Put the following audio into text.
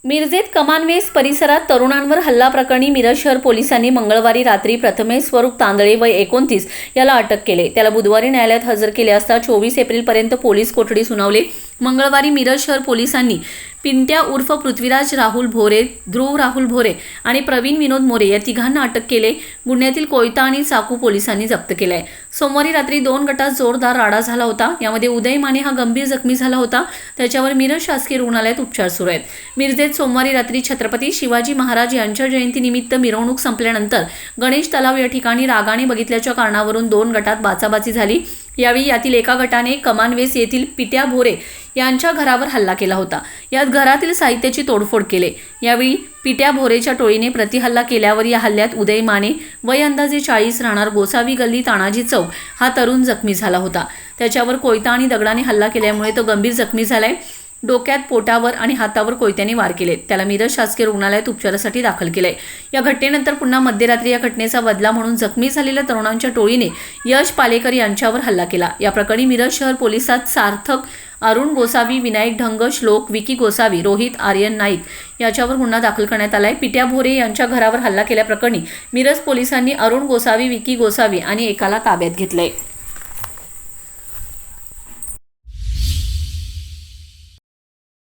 मिरजेत कमानवेस परिसरात तरुणांवर हल्ला प्रकरणी मिरज शहर पोलिसांनी मंगळवारी रात्री प्रथमेश स्वरूप तांदळे वय 29 याला अटक केले। त्याला बुधवारी न्यायालयात हजर केले असता 24 एप्रिलपर्यंत पोलीस कोठडी सुनावले। मंगळवारी मिरज शहर पोलिसांनी पिंट्या उर्फ पृथ्वीराज राहुल भोरे, ध्रुव राहुल भोरे आणि प्रवीण विनोद मोरे या तिघांना अटक केले। गुन्ह्यातील कोयता आणि चाकू पोलिसांनी जप्त केलाय। सोमवारी रात्री 2 गटात जोरदार राडा झाला होता। यामध्ये उदय माने हा गंभीर जखमी झाला होता। त्याच्यावर मिरज शासकीय रुग्णालयात उपचार सुरू आहेत। मिरजेत सोमवारी रात्री छत्रपती शिवाजी महाराज यांच्या जयंतीनिमित्त मिरवणूक संपल्यानंतर गणेश तलाव या ठिकाणी रागाने बघितल्याच्या कारणावरून 2 गटात बाचाबाची झाली। यावेळी यातील एका गटाने कमानवेस येथील पिट्या भोरे यांच्या घरावर हल्ला केला होता। यात घरातील साहित्याची तोडफोड केली। यावेळी पिट्या भोरेच्या टोळीने प्रतिहल्ला केल्यावर या हल्ल्यात उदय माने वय अंदाजे 40 राहणार गोसावी गल्ली तानाजी चौक हा तरुण जखमी झाला होता। त्याच्यावर कोयता आणि दगडाने हल्ला केल्यामुळे तो गंभीर जखमी झालाय। डोक्यात, पोटावर आणि हातावर कोयत्याने वार केले। त्याला मिरज शासकीय रुग्णालयात उपचारासाठी दाखल केले। या घटनेनंतर पुन्हा मध्यरात्री या घटनेचा बदला म्हणून जखमी झालेल्या तरुणांच्या टोळीने यश पालेकर यांच्यावर हल्ला केला। या प्रकरणी मिरज शहर पोलिसात सार्थक, अरुण गोसावी, विनायक ढंग, श्लोक, विकी गोसावी, रोहित आर्यन नाईक याच्यावर गुन्हा दाखल करण्यात आलाय। पिट्या भोरे यांच्या घरावर हल्ला केल्याप्रकरणी मिरज पोलिसांनी अरुण गोसावी, विकी गोसावी आणि एकाला ताब्यात घेतलंय।